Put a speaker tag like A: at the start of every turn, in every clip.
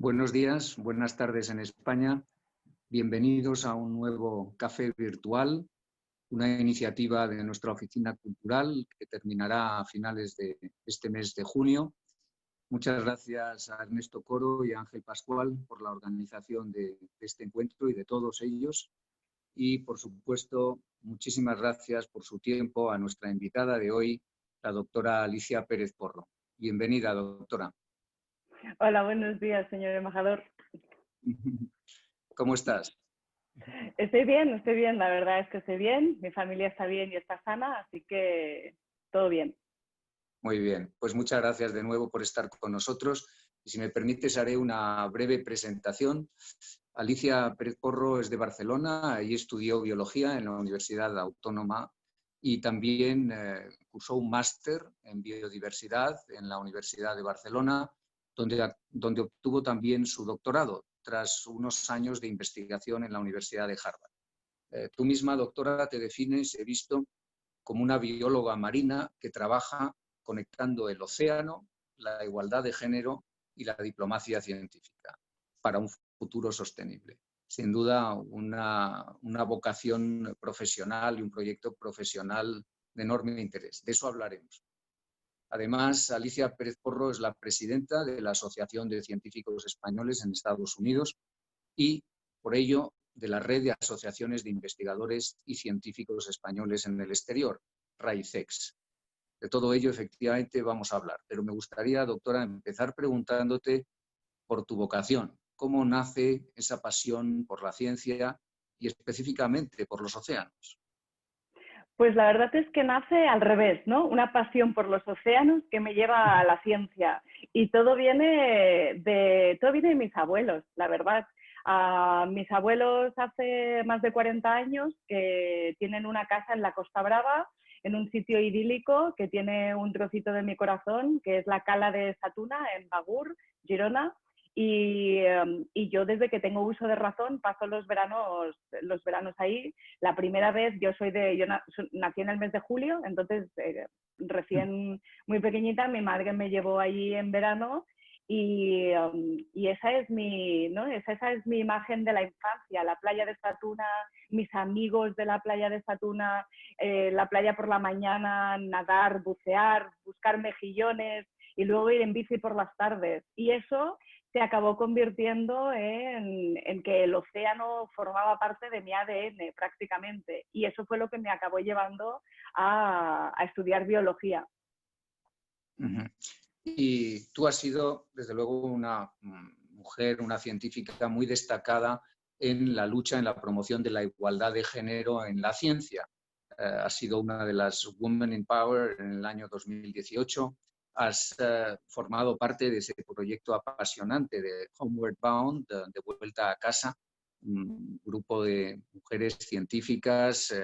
A: Buenos días, buenas tardes en España. Bienvenidos a un nuevo café virtual, una iniciativa de nuestra oficina cultural que terminará a finales de este mes de junio. Muchas gracias a Ernesto Coro y a Ángel Pascual por la organización de este encuentro y de todos ellos. Y, por supuesto, muchísimas gracias por su tiempo a nuestra invitada de hoy, la doctora Alicia Pérez Porro. Bienvenida, doctora.
B: Hola, buenos días, señor embajador.
A: ¿Cómo estás?
B: Estoy bien, la verdad es que estoy bien, mi familia está bien y está sana, así que todo bien.
A: Muy bien, pues muchas gracias de nuevo por estar con nosotros. Y si me permites, haré una breve presentación. Alicia Pérez Porro es de Barcelona y estudió biología en la Universidad Autónoma y también cursó un máster en biodiversidad en la Universidad de Barcelona, donde obtuvo también su doctorado tras unos años de investigación en la Universidad de Harvard. Tú misma, doctora, te defines, he visto, como una bióloga marina que trabaja conectando el océano, la igualdad de género y la diplomacia científica para un futuro sostenible. Sin duda, una vocación profesional y un proyecto profesional de enorme interés. De eso hablaremos. Además, Alicia Pérez Porro es la presidenta de la Asociación de Científicos Españoles en Estados Unidos y, por ello, de la Red de Asociaciones de Investigadores y Científicos Españoles en el Exterior, RAICEX. De todo ello, efectivamente, vamos a hablar. Pero me gustaría, doctora, empezar preguntándote por tu vocación. ¿Cómo nace esa pasión por la ciencia y específicamente por los océanos?
B: Pues la verdad es que nace al revés, ¿no? Una pasión por los océanos que me lleva a la ciencia. Y todo viene de mis abuelos, la verdad. Mis abuelos hace más de 40 años que tienen una casa en la Costa Brava, en un sitio idílico que tiene un trocito de mi corazón, que es la Cala de Sa Tuna, en Begur, Girona. Y yo desde que tengo uso de razón paso los veranos ahí. La primera vez yo nací en el mes de julio, entonces recién muy pequeñita mi madre me llevó allí en verano y esa es ¿no? esa es mi imagen de la infancia, la playa de Sa Tuna, mis amigos de la playa de Sa Tuna, la playa por la mañana, nadar, bucear, buscar mejillones y luego ir en bici por las tardes. Y eso se acabó convirtiendo en que el océano formaba parte de mi ADN prácticamente. Y eso fue lo que me acabó llevando a estudiar biología.
A: Y tú has sido, desde luego, una mujer, una científica muy destacada en la lucha, en la promoción de la igualdad de género en la ciencia. Has sido una de las Women in Power en el año 2018. Has formado parte de ese proyecto apasionante de Homeward Bound, de vuelta a casa, un grupo de mujeres científicas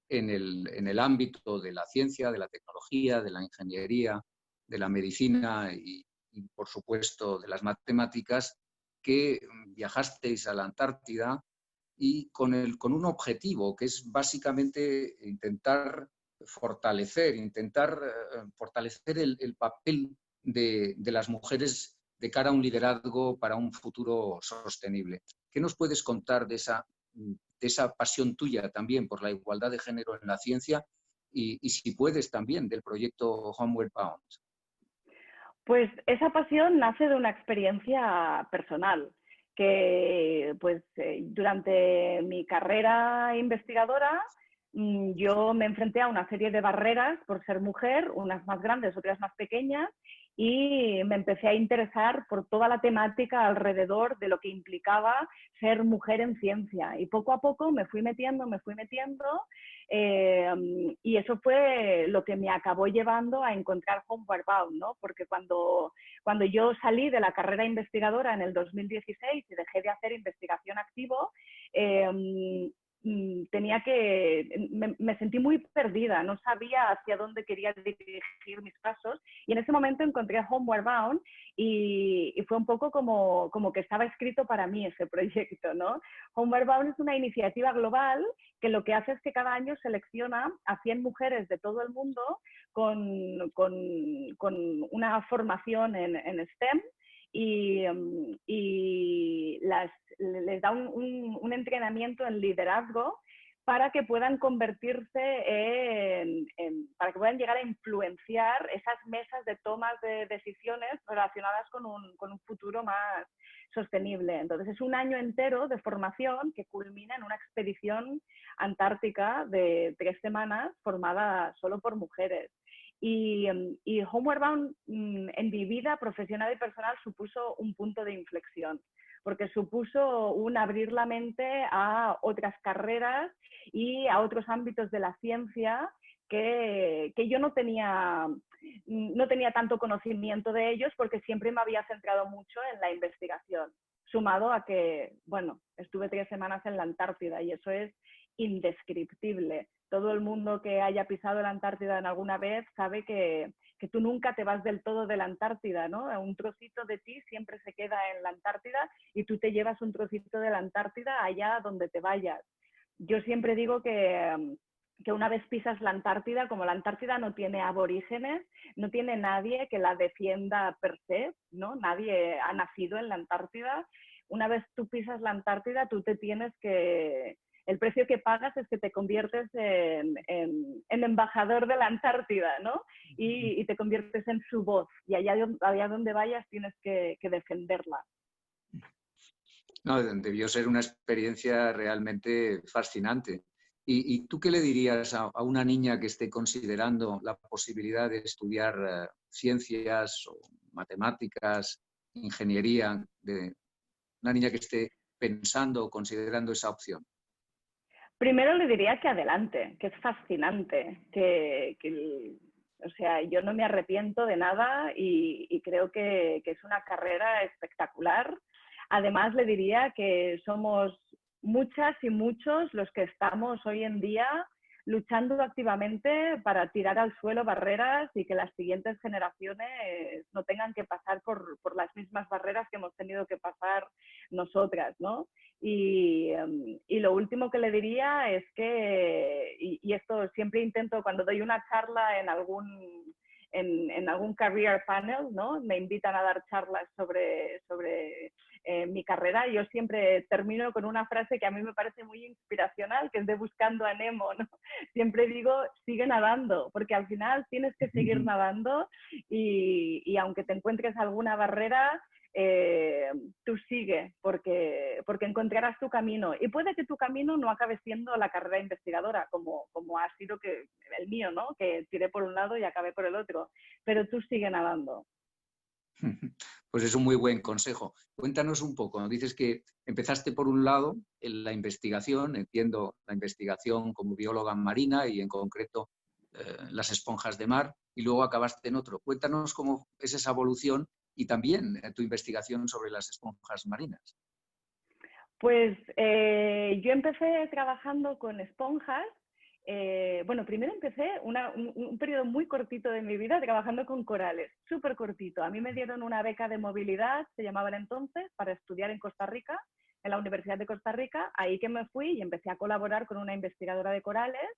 A: en el ámbito de la ciencia, de la tecnología, de la ingeniería, de la medicina y, por supuesto, de las matemáticas, que viajasteis a la Antártida y con un objetivo, que es básicamente intentar fortalecer el papel de las mujeres de cara a un liderazgo para un futuro sostenible. ¿Qué nos puedes contar de esa pasión tuya también por la igualdad de género en la ciencia y si puedes también del proyecto Homeward Bound?
B: Pues esa pasión nace de una experiencia personal, que pues durante mi carrera investigadora yo me enfrenté a una serie de barreras por ser mujer, unas más grandes, otras más pequeñas, y me empecé a interesar por toda la temática alrededor de lo que implicaba ser mujer en ciencia. Y poco a poco me fui metiendo, y eso fue lo que me acabó llevando a encontrar Homeward Bound, ¿no? Porque cuando yo salí de la carrera investigadora en el 2016 y dejé de hacer investigación activo, me sentí muy perdida, no sabía hacia dónde quería dirigir mis pasos y en ese momento encontré a Homeward Bound y fue un poco como que estaba escrito para mí ese proyecto, ¿no? Homeward Bound es una iniciativa global que lo que hace es que cada año selecciona a 100 mujeres de todo el mundo con una formación en STEM les da un entrenamiento en liderazgo para que puedan convertirse para que puedan llegar a influenciar esas mesas de tomas de decisiones relacionadas con un futuro más sostenible. Entonces es un año entero de formación que culmina en una expedición antártica de 3 semanas formada solo por mujeres. Y Homeward Bound en mi vida profesional y personal supuso un punto de inflexión, porque supuso un abrir la mente a otras carreras y a otros ámbitos de la ciencia que yo no tenía tanto conocimiento de ellos, porque siempre me había centrado mucho en la investigación, sumado a que, bueno, estuve 3 semanas en la Antártida y eso es indescriptible. Todo el mundo que haya pisado la Antártida en alguna vez sabe que tú nunca te vas del todo de la Antártida, ¿no? Un trocito de ti siempre se queda en la Antártida y tú te llevas un trocito de la Antártida allá donde te vayas. Yo siempre digo que una vez pisas la Antártida, como la Antártida no tiene aborígenes, no tiene nadie que la defienda per se, ¿no? Nadie ha nacido en la Antártida. Una vez tú pisas la Antártida, tú te tienes que... El precio que pagas es que te conviertes en embajador de la Antártida, ¿no? Y te conviertes en su voz. Y allá donde vayas tienes que defenderla.
A: No, debió ser una experiencia realmente fascinante. ¿Y tú qué le dirías a una niña que esté considerando la posibilidad de estudiar ciencias o matemáticas, ingeniería, de una niña que esté pensando o considerando esa opción?
B: Primero le diría que adelante, que es fascinante, o sea, yo no me arrepiento de nada y creo que es una carrera espectacular. Además, le diría que somos muchas y muchos los que estamos hoy en día luchando activamente para tirar al suelo barreras y que las siguientes generaciones no tengan que pasar por las mismas barreras que hemos tenido que pasar nosotras, ¿no? Y lo último que le diría es que, y esto siempre intento cuando doy una charla en algún career panel, ¿no? Me invitan a dar charlas sobre mi carrera, y yo siempre termino con una frase que a mí me parece muy inspiracional, que es de Buscando a Nemo, ¿no? Siempre digo, sigue nadando, porque al final tienes que seguir nadando y aunque te encuentres alguna barrera, tú sigue, porque encontrarás tu camino. Y puede que tu camino no acabe siendo la carrera investigadora, como ha sido el mío, ¿no? Que tiré por un lado y acabé por el otro. Pero tú sigue nadando.
A: Pues es un muy buen consejo. Cuéntanos un poco. Dices que empezaste por un lado en la investigación, entiendo la investigación como bióloga marina y en concreto las esponjas de mar, y luego acabaste en otro. Cuéntanos cómo es esa evolución y también tu investigación sobre las esponjas marinas.
B: Pues yo empecé trabajando con esponjas. Bueno, primero empecé un periodo muy cortito de mi vida trabajando con corales, súper cortito. A mí me dieron una beca de movilidad, se llamaban entonces, para estudiar en Costa Rica, en la Universidad de Costa Rica. Ahí que me fui y empecé a colaborar con una investigadora de corales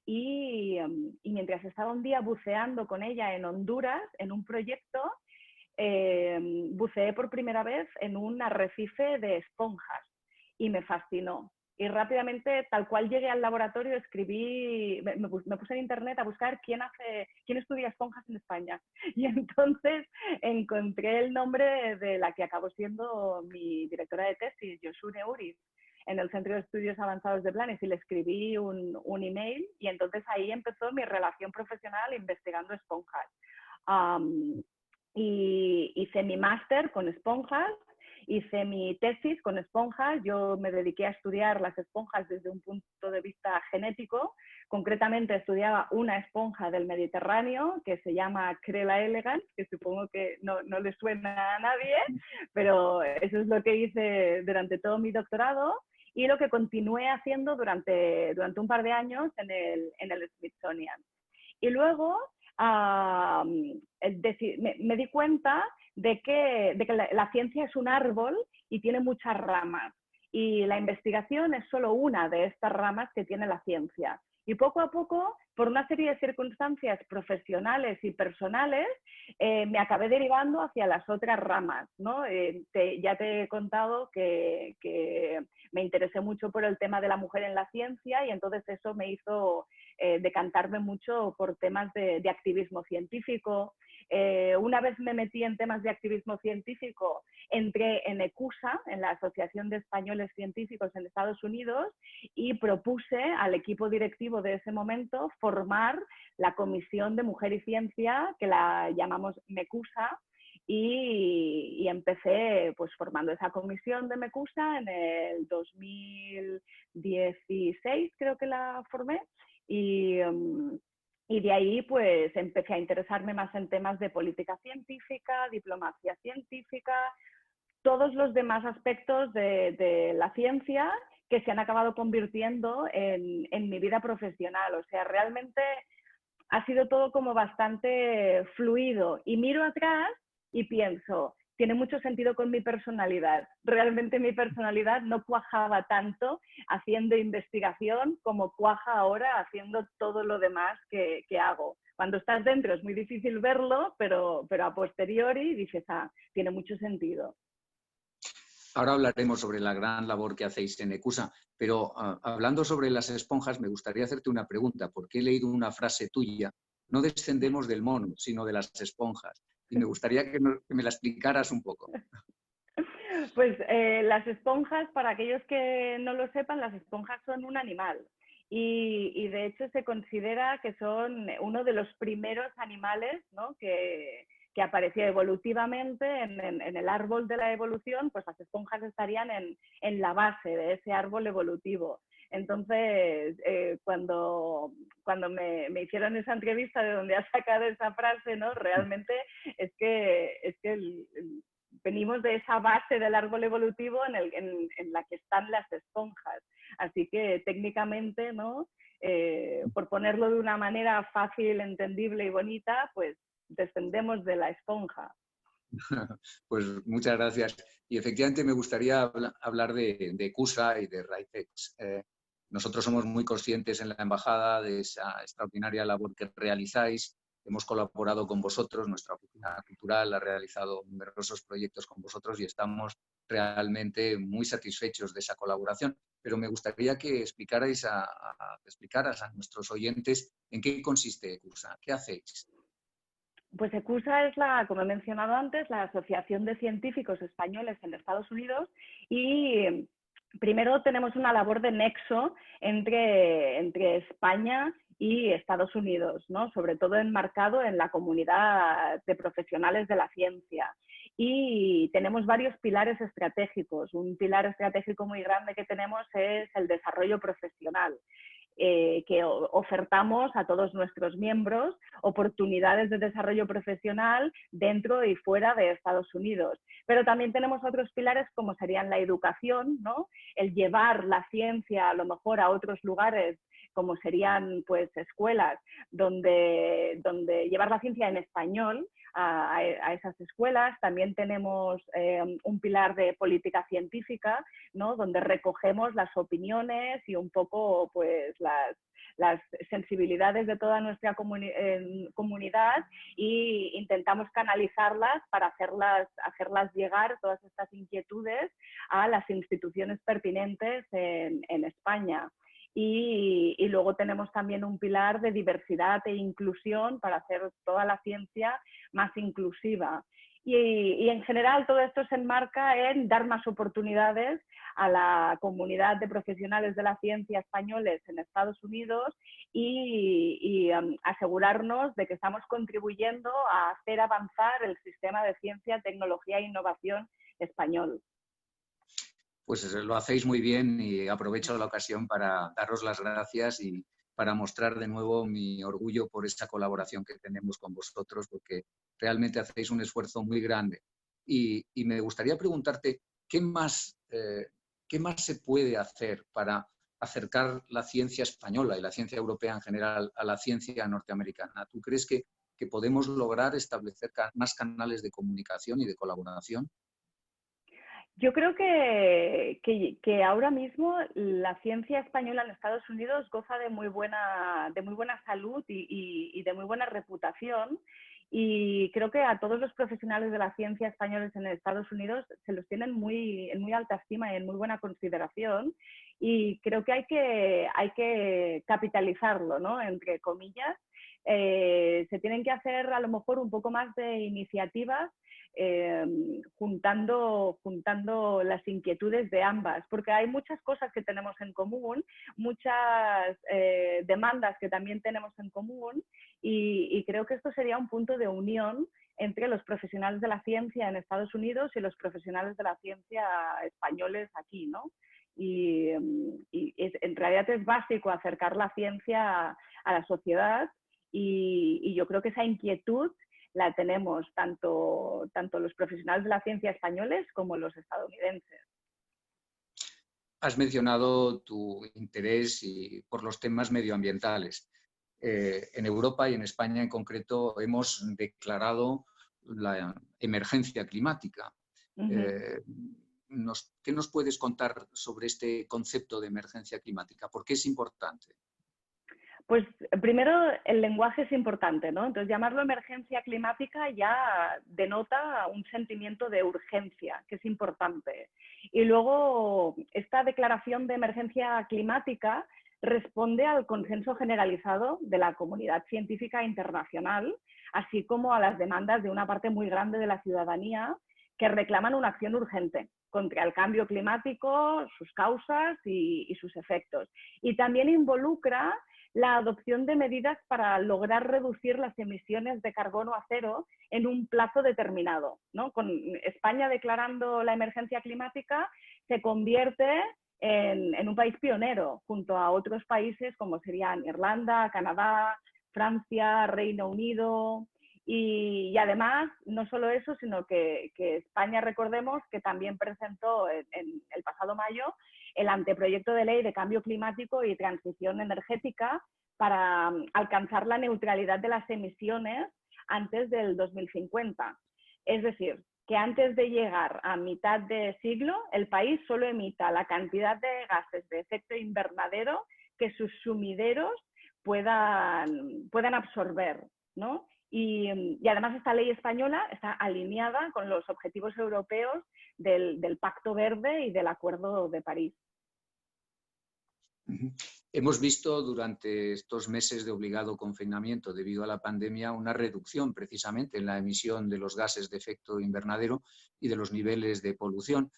B: y mientras estaba un día buceando con ella en Honduras, en un proyecto, buceé por primera vez en un arrecife de esponjas y me fascinó. Y rápidamente, tal cual llegué al laboratorio, escribí, me puse en internet a buscar quién estudia esponjas en España. Y entonces encontré el nombre de la que acabó siendo mi directora de tesis, Yoshune Uri, en el Centro de Estudios Avanzados de Blanes, y le escribí un email, y entonces ahí empezó mi relación profesional investigando esponjas. Y hice mi máster con esponjas, hice mi tesis con esponjas. Yo me dediqué a estudiar las esponjas desde un punto de vista genético. Concretamente estudiaba una esponja del Mediterráneo que se llama Crela elegans, que supongo que no le suena a nadie, pero eso es lo que hice durante todo mi doctorado y lo que continué haciendo durante un par de años en el Smithsonian. Y luego me di cuenta de que la ciencia es un árbol y tiene muchas ramas. Y la investigación es solo una de estas ramas que tiene la ciencia. Y poco a poco, por una serie de circunstancias profesionales y personales, me acabé derivando hacia las otras ramas, ¿no? Ya te he contado que me interesé mucho por el tema de la mujer en la ciencia y entonces eso me hizo decantarme mucho por temas de activismo científico. Una vez me metí en temas de activismo científico, entré en ECUSA, en la Asociación de Españoles Científicos en Estados Unidos, y propuse al equipo directivo de ese momento formar la Comisión de Mujer y Ciencia, que la llamamos MECUSA, y empecé pues formando esa comisión de MECUSA en el 2016, creo que la formé, y de ahí pues empecé a interesarme más en temas de política científica, diplomacia científica, todos los demás aspectos de la ciencia que se han acabado convirtiendo en mi vida profesional. O sea, realmente ha sido todo como bastante fluido. Y miro atrás y pienso, tiene mucho sentido con mi personalidad. Realmente mi personalidad no cuajaba tanto haciendo investigación como cuaja ahora haciendo todo lo demás que hago. Cuando estás dentro es muy difícil verlo, pero a posteriori dices, tiene mucho sentido.
A: Ahora hablaremos sobre la gran labor que hacéis en ECUSA, pero hablando sobre las esponjas, me gustaría hacerte una pregunta, porque he leído una frase tuya: no descendemos del mono, sino de las esponjas. Y me gustaría que me la explicaras un poco.
B: Pues las esponjas, para aquellos que no lo sepan, las esponjas son un animal. Y de hecho se considera que son uno de los primeros animales, ¿no?, que apareció evolutivamente en el árbol de la evolución. Pues las esponjas estarían en la base de ese árbol evolutivo. Entonces, cuando me hicieron esa entrevista de donde has sacado esa frase, ¿no?, realmente es que venimos de esa base del árbol evolutivo en la que están las esponjas. Así que técnicamente, ¿no?, por ponerlo de una manera fácil, entendible y bonita, pues descendemos de la esponja.
A: Pues muchas gracias. Y efectivamente me gustaría hablar de ECUSA y de RAICEX. Nosotros somos muy conscientes en la Embajada de esa extraordinaria labor que realizáis. Hemos colaborado con vosotros, nuestra oficina cultural ha realizado numerosos proyectos con vosotros y estamos realmente muy satisfechos de esa colaboración. Pero me gustaría que explicaras a nuestros oyentes en qué consiste ECUSA, qué hacéis.
B: Pues ECUSA es como he mencionado antes, la Asociación de Científicos Españoles en Estados Unidos, y primero tenemos una labor de nexo entre España y Estados Unidos, ¿no?, sobre todo enmarcado en la comunidad de profesionales de la ciencia. Y tenemos varios pilares estratégicos. Un pilar estratégico muy grande que tenemos es el desarrollo profesional. Que ofertamos a todos nuestros miembros oportunidades de desarrollo profesional dentro y fuera de Estados Unidos. Pero también tenemos otros pilares como serían la educación, ¿no?, el llevar la ciencia a lo mejor a otros lugares, como serían pues escuelas donde llevar la ciencia en español a esas escuelas. También tenemos un pilar de política científica, ¿no?, donde recogemos las opiniones y un poco pues las sensibilidades de toda nuestra comunidad, y intentamos canalizarlas para hacerlas llegar, todas estas inquietudes, a las instituciones pertinentes en España. Y luego tenemos también un pilar de diversidad e inclusión para hacer toda la ciencia más inclusiva. Y en general todo esto se enmarca en dar más oportunidades a la comunidad de profesionales de la ciencia españoles en Estados Unidos y asegurarnos de que estamos contribuyendo a hacer avanzar el sistema de ciencia, tecnología e innovación español.
A: Pues lo hacéis muy bien y aprovecho la ocasión para daros las gracias y para mostrar de nuevo mi orgullo por esta colaboración que tenemos con vosotros, porque realmente hacéis un esfuerzo muy grande. Y me gustaría preguntarte, ¿qué más se puede hacer para acercar la ciencia española y la ciencia europea en general a la ciencia norteamericana? ¿Tú crees que podemos lograr establecer más canales de comunicación y de colaboración?
B: Yo creo que ahora mismo la ciencia española en Estados Unidos goza de muy buena salud y de muy buena reputación. Y creo que a todos los profesionales de la ciencia españoles en Estados Unidos se los tienen en muy alta estima y en muy buena consideración. Y creo que hay que capitalizarlo, ¿no? Entre comillas. Se tienen que hacer a lo mejor un poco más de iniciativas juntando las inquietudes de ambas, porque hay muchas cosas que tenemos en común, muchas demandas que también tenemos en común y creo que esto sería un punto de unión entre los profesionales de la ciencia en Estados Unidos y los profesionales de la ciencia españoles aquí, ¿no? En realidad es básico acercar la ciencia a la sociedad y yo creo que esa inquietud la tenemos tanto los profesionales de la ciencia españoles como los estadounidenses.
A: Has mencionado tu interés por los temas medioambientales. En Europa y en España en concreto hemos declarado la emergencia climática. ¿Qué nos puedes contar sobre este concepto de emergencia climática? ¿Por qué es importante?
B: Pues primero el lenguaje es importante, ¿no? Entonces llamarlo emergencia climática ya denota un sentimiento de urgencia, que es importante. Y luego esta declaración de emergencia climática responde al consenso generalizado de la comunidad científica internacional, así como a las demandas de una parte muy grande de la ciudadanía que reclaman una acción urgente contra el cambio climático, sus causas y sus efectos. Y también involucra la adopción de medidas para lograr reducir las emisiones de carbono a cero en un plazo determinado, ¿no? Con España declarando la emergencia climática se convierte en un país pionero junto a otros países como serían Irlanda, Canadá, Francia, Reino Unido. Y además, no solo eso, sino que España, recordemos, que también presentó en el pasado mayo el anteproyecto de ley de cambio climático y transición energética para alcanzar la neutralidad de las emisiones antes del 2050. Es decir, que antes de llegar a mitad de siglo, el país solo emita la cantidad de gases de efecto invernadero que sus sumideros puedan absorber, ¿no? Y además esta ley española está alineada con los objetivos europeos del Pacto Verde y del Acuerdo de París.
A: Hemos visto durante estos meses de obligado confinamiento debido a la pandemia una reducción precisamente en la emisión de los gases de efecto invernadero y de los niveles de polución.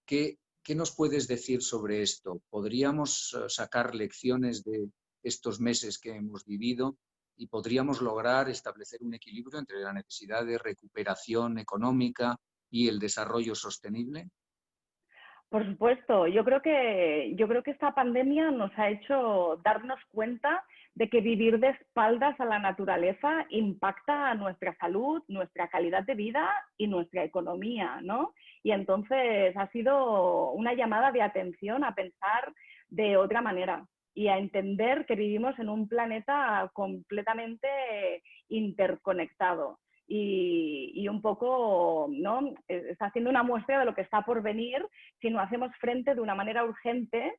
A: ¿Qué nos puedes decir sobre esto? ¿Podríamos sacar lecciones de estos meses que hemos vivido y podríamos lograr establecer un equilibrio entre la necesidad de recuperación económica y el desarrollo sostenible?
B: Por supuesto, yo creo que esta pandemia nos ha hecho darnos cuenta de que vivir de espaldas a la naturaleza impacta a nuestra salud, nuestra calidad de vida y nuestra economía, ¿no? Y entonces ha sido una llamada de atención a pensar de otra manera y a entender que vivimos en un planeta completamente interconectado. Y un poco, ¿no? Está haciendo una muestra de lo que está por venir si no hacemos frente de una manera urgente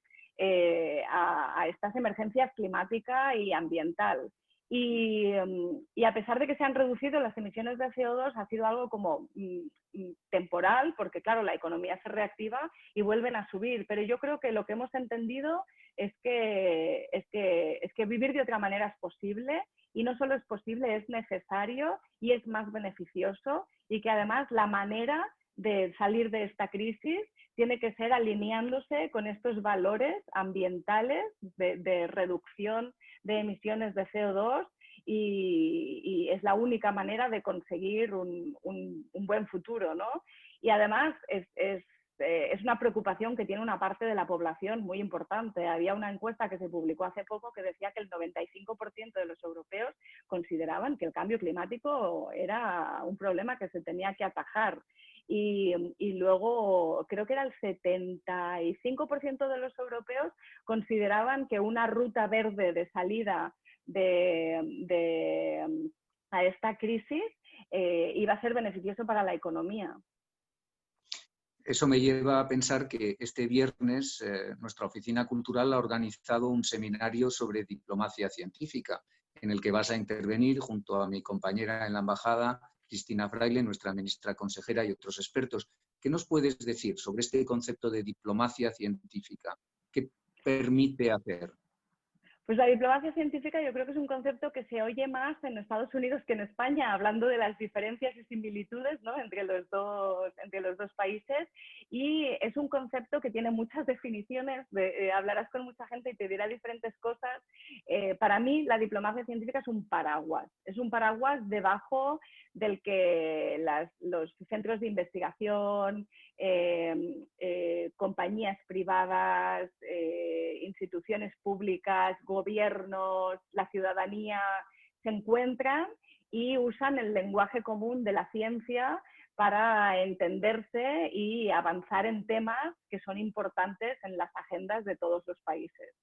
B: a estas emergencias climática y ambiental. Y a pesar de que se han reducido las emisiones de CO2, ha sido algo como temporal, porque claro, la economía se reactiva y vuelven a subir. Pero yo creo que lo que hemos entendido es que vivir de otra manera es posible. Y no solo es posible, es necesario y es más beneficioso y que además la manera de salir de esta crisis tiene que ser alineándose con estos valores ambientales de reducción de emisiones de CO2 y es la única manera de conseguir un buen futuro, ¿no? Y además es una preocupación que tiene una parte de la población muy importante. Había una encuesta que se publicó hace poco que decía que el 95% de los europeos consideraban que el cambio climático era un problema que se tenía que atajar. Y luego creo que era el 75% de los europeos consideraban que una ruta verde de salida a esta crisis iba a ser beneficioso para la economía.
A: Eso me lleva a pensar que este viernes nuestra oficina cultural ha organizado un seminario sobre diplomacia científica, en el que vas a intervenir junto a mi compañera en la embajada, Cristina Fraile, nuestra ministra consejera, y otros expertos. ¿Qué nos puedes decir sobre este concepto de diplomacia científica? ¿Qué permite hacer?
B: Pues la diplomacia científica yo creo que es un concepto que se oye más en Estados Unidos que en España, hablando de las diferencias y similitudes, ¿no?, entre los dos países, y es un concepto que tiene muchas definiciones, hablarás con mucha gente y te dirá diferentes cosas. Para mí la diplomacia científica es un paraguas debajo del que los centros de investigación, compañías privadas, instituciones públicas, gobiernos, la ciudadanía se encuentran y usan el lenguaje común de la ciencia para entenderse y avanzar en temas que son importantes en las agendas de todos los países.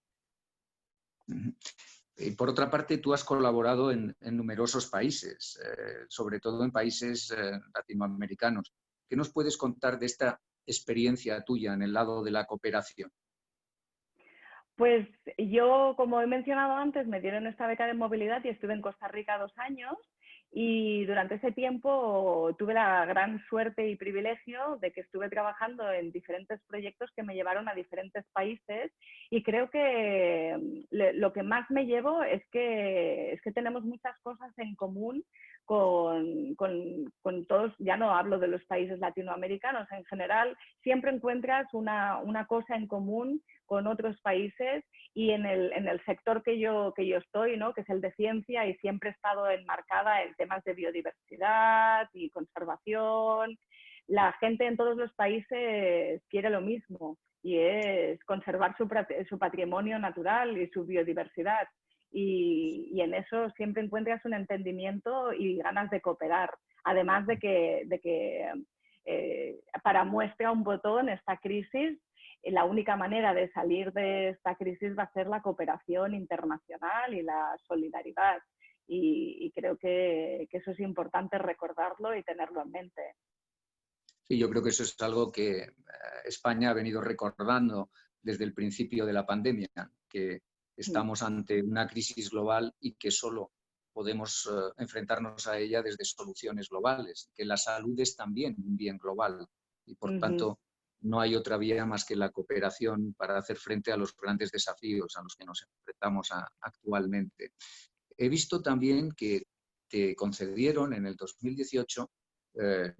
A: Y por otra parte, tú has colaborado en numerosos países, sobre todo en países latinoamericanos. ¿Qué nos puedes contar de esta experiencia tuya en el lado de la cooperación?
B: Pues yo, como he mencionado antes, me dieron esta beca de movilidad y estuve en Costa Rica 2 años, y durante ese tiempo tuve la gran suerte y privilegio de que estuve trabajando en diferentes proyectos que me llevaron a diferentes países, y creo que lo que más me llevo es que tenemos muchas cosas en común con todos. Ya no hablo de los países latinoamericanos, en general siempre encuentras una cosa en común con otros países, y en el sector que yo estoy, ¿no?, que es el de ciencia, y siempre he estado enmarcada en temas de biodiversidad y conservación. La gente en todos los países quiere lo mismo, y es conservar su patrimonio natural y su biodiversidad. Y en eso siempre encuentras un entendimiento y ganas de cooperar. Además de que para muestra un botón, esta crisis, la única manera de salir de esta crisis va a ser la cooperación internacional y la solidaridad. Y creo que eso es importante recordarlo y tenerlo en mente.
A: Sí, yo creo que eso es algo que España ha venido recordando desde el principio de la pandemia, que estamos ante una crisis global y que solo podemos enfrentarnos a ella desde soluciones globales, que la salud es también un bien global y, por tanto, no hay otra vía más que la cooperación para hacer frente a los grandes desafíos a los que nos enfrentamos actualmente. He visto también que te concedieron en el 2018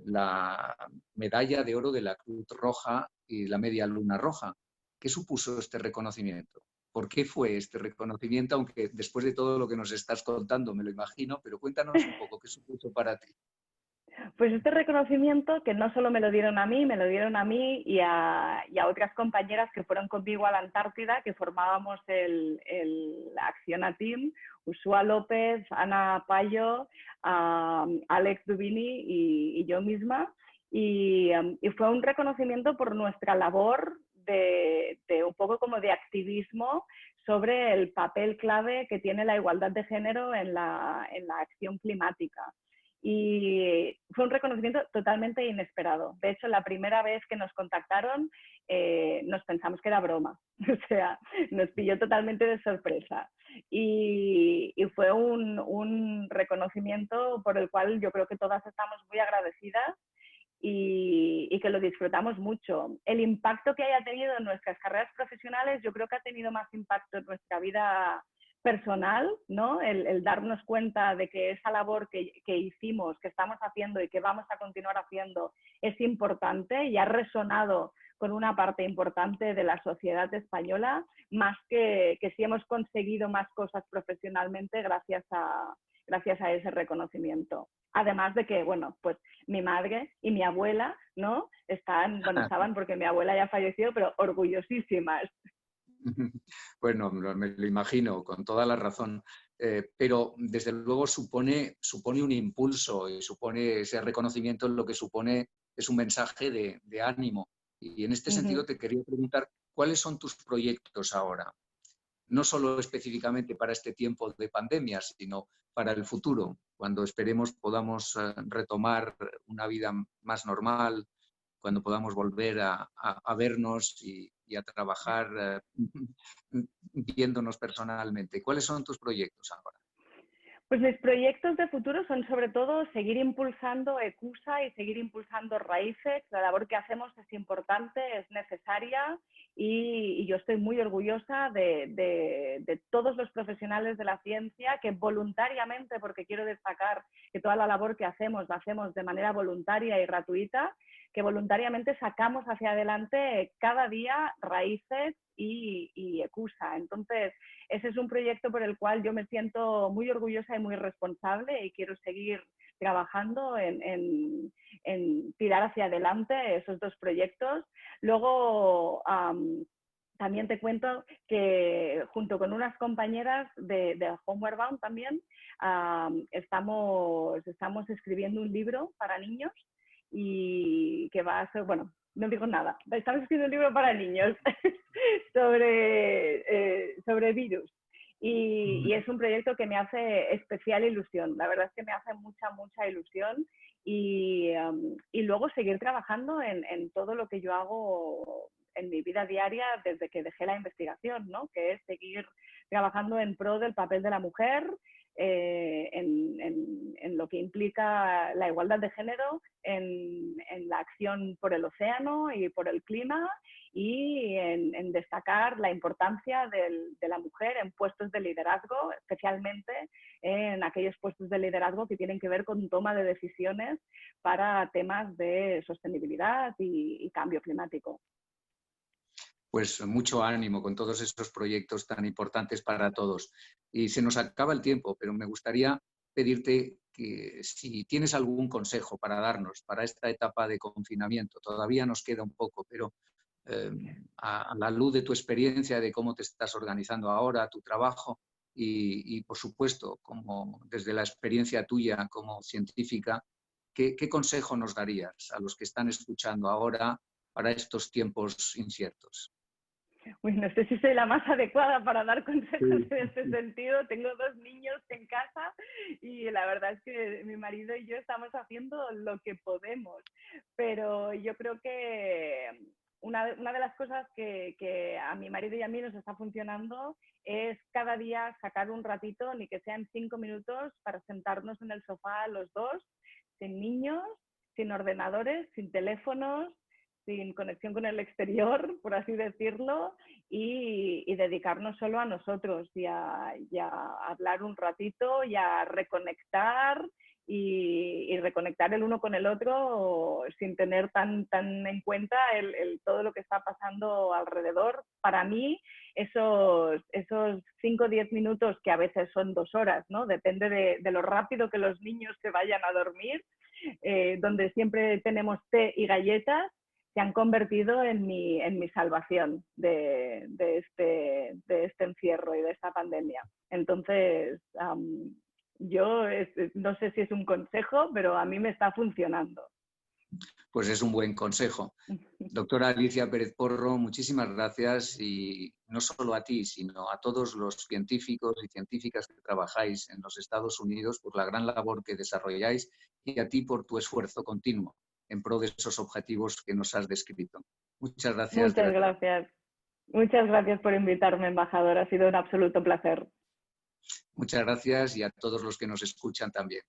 A: la medalla de oro de la Cruz Roja y la Media Luna Roja. ¿Qué supuso este reconocimiento? ¿Por qué fue este reconocimiento? Aunque después de todo lo que nos estás contando me lo imagino, pero cuéntanos un poco, ¿qué supuso para ti?
B: Pues este reconocimiento, que no solo me lo dieron a mí, me lo dieron a mí y a otras compañeras que fueron conmigo a la Antártida, que formábamos el Acciona Team, Ursula López, Ana Payo, Alex Dubini y yo misma. Y fue un reconocimiento por nuestra labor de un poco como de activismo sobre el papel clave que tiene la igualdad de género en la acción climática. Y fue un reconocimiento totalmente inesperado. De hecho, la primera vez que nos contactaron nos pensamos que era broma. O sea, nos pilló totalmente de sorpresa. Y fue un reconocimiento por el cual yo creo que todas estamos muy agradecidas y que lo disfrutamos mucho. El impacto que haya tenido en nuestras carreras profesionales, yo creo que ha tenido más impacto en nuestra vida personal, ¿no? El darnos cuenta de que esa labor que hicimos, que estamos haciendo y que vamos a continuar haciendo es importante y ha resonado con una parte importante de la sociedad española, más que si hemos conseguido más cosas profesionalmente gracias a ese reconocimiento. Además de que, bueno, pues mi madre y mi abuela, ¿no? Estaban, porque mi abuela ya falleció, pero orgullosísimas.
A: Bueno, me lo imagino, con toda la razón. Pero desde luego supone un impulso y supone ese reconocimiento, lo que supone es un mensaje de ánimo. Y en este sentido te quería preguntar, ¿cuáles son tus proyectos ahora? No solo específicamente para este tiempo de pandemia, sino para el futuro, cuando esperemos podamos retomar una vida más normal, cuando podamos volver a vernos y a trabajar viéndonos personalmente. ¿Cuáles son tus proyectos ahora?
B: Pues mis proyectos de futuro son sobre todo seguir impulsando ECUSA y seguir impulsando Raíces. La labor que hacemos es importante, es necesaria y yo estoy muy orgullosa de todos los profesionales de la ciencia que voluntariamente, porque quiero destacar que toda la labor que hacemos la hacemos de manera voluntaria y gratuita, que voluntariamente sacamos hacia adelante cada día Raíces y ECUSA. Entonces, ese es un proyecto por el cual yo me siento muy orgullosa y muy responsable y quiero seguir trabajando en tirar hacia adelante esos dos proyectos. Luego, también te cuento que junto con unas compañeras de Homeward Bound también estamos escribiendo un libro para niños y que va a ser, bueno, no digo nada, estamos escribiendo un libro para niños sobre virus y es un proyecto que me hace especial ilusión, la verdad es que me hace mucha ilusión y luego seguir trabajando en todo lo que yo hago en mi vida diaria desde que dejé la investigación, ¿no? Que es seguir trabajando en pro del papel de la mujer, en lo que implica la igualdad de género, en la acción por el océano y por el clima y en destacar la importancia de la mujer en puestos de liderazgo, especialmente en aquellos puestos de liderazgo que tienen que ver con toma de decisiones para temas de sostenibilidad y cambio climático.
A: Pues mucho ánimo con todos esos proyectos tan importantes para todos. Y se nos acaba el tiempo, pero me gustaría pedirte que si tienes algún consejo para darnos para esta etapa de confinamiento, todavía nos queda un poco, pero a la luz de tu experiencia, de cómo te estás organizando ahora, tu trabajo y por supuesto, como desde la experiencia tuya como científica, ¿qué consejo nos darías a los que están escuchando ahora para estos tiempos inciertos?
B: Uy, no sé si soy la más adecuada para dar consejos en este sentido. Tengo 2 niños en casa y la verdad es que mi marido y yo estamos haciendo lo que podemos. Pero yo creo que una de las cosas que a mi marido y a mí nos está funcionando es cada día sacar un ratito, ni que sean 5 minutos, para sentarnos en el sofá los dos, sin niños, sin ordenadores, sin teléfonos, sin conexión con el exterior, por así decirlo, y dedicarnos solo a nosotros y a hablar un ratito y a reconectar y reconectar el uno con el otro sin tener tan en cuenta todo lo que está pasando alrededor. Para mí, esos 5 o 10 minutos, que a veces son 2 horas, ¿no? Depende de lo rápido que los niños se vayan a dormir, donde siempre tenemos té y galletas, se han convertido en mi salvación de este encierro y de esta pandemia. Entonces, yo no sé si es un consejo, pero a mí me está funcionando.
A: Pues es un buen consejo. Doctora Alicia Pérez Porro, muchísimas gracias y no solo a ti, sino a todos los científicos y científicas que trabajáis en los Estados Unidos por la gran labor que desarrolláis y a ti por tu esfuerzo continuo en pro de esos objetivos que nos has descrito. Muchas gracias.
B: Muchas gracias. Muchas gracias por invitarme, embajador. Ha sido un absoluto placer.
A: Muchas gracias y a todos los que nos escuchan también.